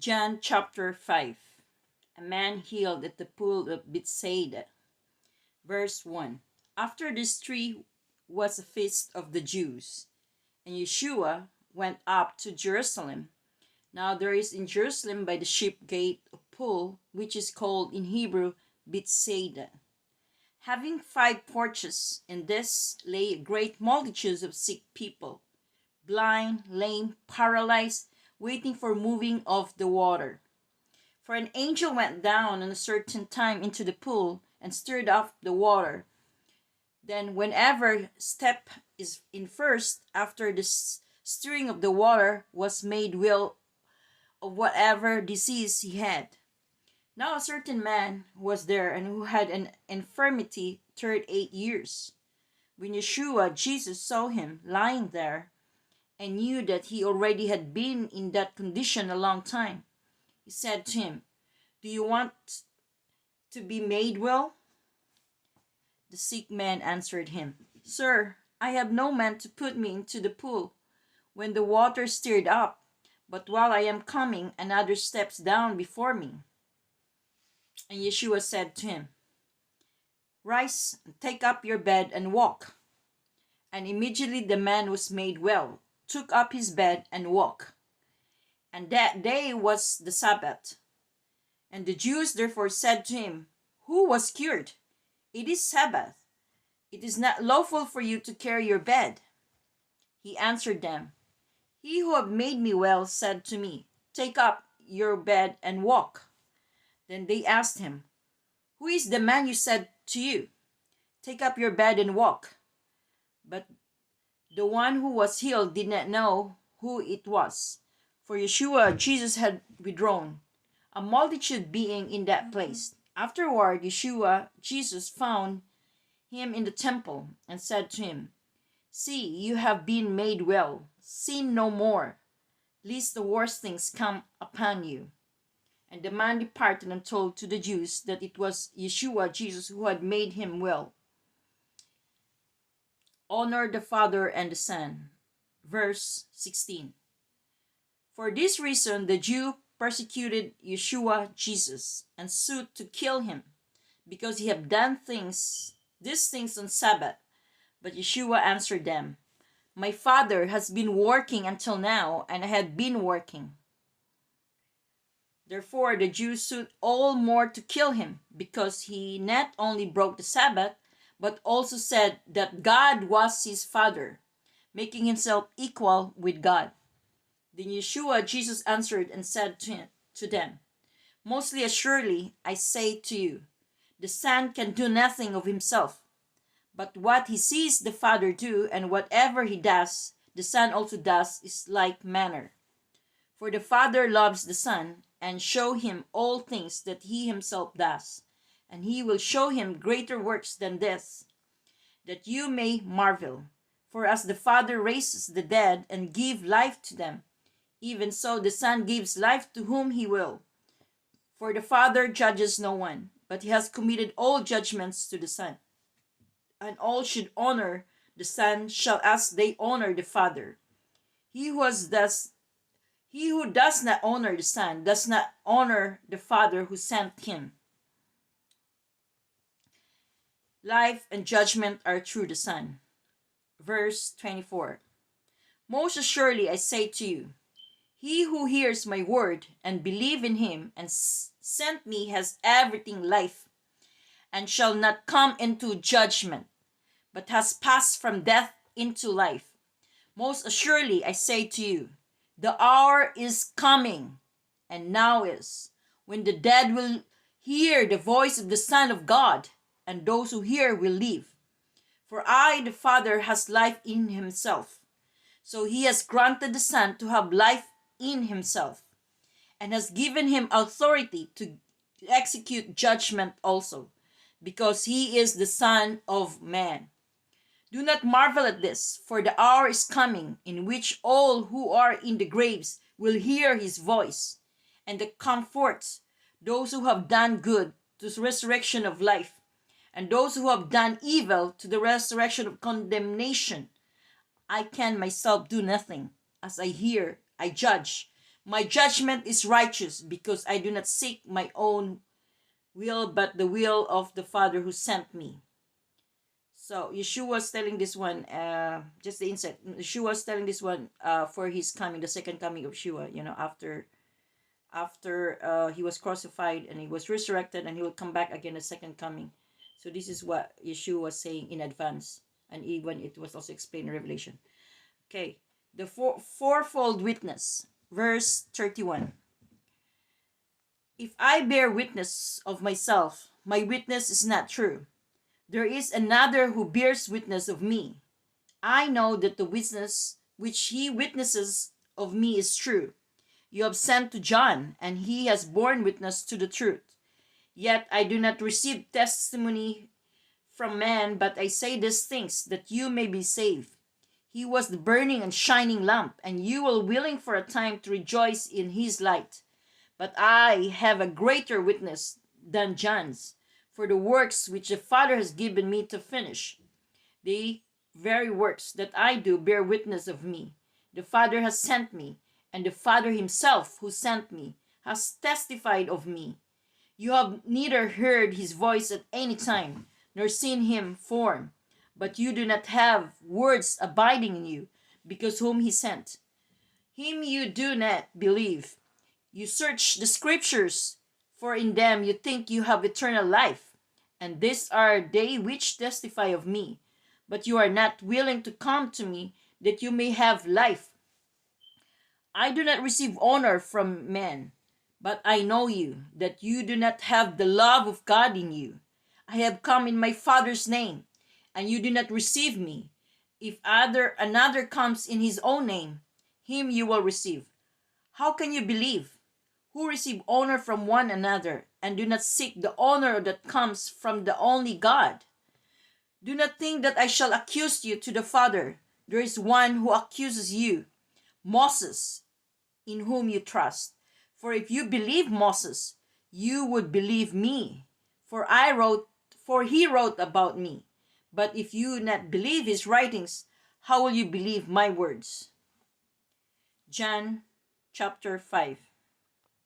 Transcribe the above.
John chapter 5. A man healed at the pool of Bethsaida. Verse 1. After this tree was a feast of the Jews, and Yeshua went up to Jerusalem. Now there is in Jerusalem by the sheep gate a pool, which is called in Hebrew Bethsaida, having 5 porches. In this lay great multitudes of sick people, blind, lame, paralyzed, waiting for moving of the water. For an angel went down on a certain time into the pool and stirred up the water. Then whenever step is in first, after the stirring of the water, was made well of whatever disease he had. Now a certain man was there, and who had an infirmity 38 years. When Yeshua Jesus saw him lying there, and knew that he already had been in that condition a long time, he said to him, "Do you want to be made well?" The sick man answered him, "Sir, I have no man to put me into the pool when the water stirred up, but while I am coming, another steps down before me." And Yeshua said to him, "Rise, take up your bed and walk." And immediately the man was made well, took up his bed and walked. And that day was the Sabbath. And the Jews therefore said to him, who was cured, "It is Sabbath. It is not lawful for you to carry your bed." He answered them, "He who had made me well said to me, Take up your bed and walk." Then they asked him, "Who is the man you said to you, Take up your bed and walk?" But the one who was healed did not know who it was, for Yeshua Jesus had withdrawn, a multitude being in that place. Afterward Yeshua Jesus found him in the temple, and said to him, "See, you have been made well. Sin no more, lest the worst things come upon you." And the man departed and told to the Jews that it was Yeshua Jesus who had made him well. Honor the Father and the Son. Verse 16. For this reason the Jew persecuted Yeshua Jesus, and sought to kill him, because he had done these things on Sabbath. But Yeshua answered them, "My Father has been working until now, and I have been working." Therefore the Jews sought all more to kill him, because he not only broke the Sabbath, but also said that God was his Father, making himself equal with God. Then Yeshua Jesus answered and said to them, "Mostly assuredly I say to you, the Son can do nothing of himself, but what he sees the Father do, and whatever he does, the Son also does is like manner. For the Father loves the Son, and show him all things that he himself does, and he will show him greater works than this, that you may marvel. For as the Father raises the dead and gives life to them, even so the Son gives life to whom he will. For the Father judges no one, but he has committed all judgments to the Son. And all should honor the Son shall as they honor the Father. He who does not honor the Son does not honor the Father who sent him. Life and judgment are through the Son. Verse 24. Most assuredly I say to you, he who hears my word and believes in him and sent me has everything life, and shall not come into judgment, but has passed from death into life. Most assuredly I say to you, the hour is coming, and now is, when the dead will hear the voice of the Son of God, and those who hear will live. For the Father, has life in himself, so he has granted the Son to have life in himself, and has given him authority to execute judgment also, because he is the Son of Man. Do not marvel at this, for the hour is coming in which all who are in the graves will hear his voice, and the comfort those who have done good to the resurrection of life, and those who have done evil to the resurrection of condemnation. I can myself do nothing. As I hear, I judge, My judgment is righteous because I do not seek my own will but the will of the Father who sent me. So Yeshua was telling this one, just the insight. Yeshua was telling this one for his coming, the second coming of Yeshua. After he was crucified and he was resurrected, and he will come back again the second coming. So this is what Yeshua was saying in advance, and even it was also explained in Revelation. Okay, the fourfold witness, verse 31. If I bear witness of myself, my witness is not true. There is another who bears witness of me. I know that the witness which he witnesses of me is true. You have sent to John, and he has borne witness to the truth. Yet I do not receive testimony from man, but I say these things that you may be saved. He was the burning and shining lamp, and you were willing for a time to rejoice in his light. But I have a greater witness than John's, for the works which the Father has given me to finish. The very works that I do bear witness of me. The Father has sent me, and the Father himself who sent me has testified of me. You have neither heard his voice at any time, nor seen him form, but you do not have words abiding in you, because whom he sent. Him you do not believe. You search the scriptures, for in them you think you have eternal life, and these are they which testify of me. But you are not willing to come to me, that you may have life. I do not receive honor from men, but I know you, that you do not have the love of God in you. I have come in my Father's name, and you do not receive me. If another comes in his own name, him you will receive. How can you believe, who receive honor from one another, and do not seek the honor that comes from the only God? Do not think that I shall accuse you to the Father. There is one who accuses you, Moses, in whom you trust. For if you believe Moses, you would believe me, for he wrote about me. But if you not believe his writings, how will you believe my words? John chapter 5.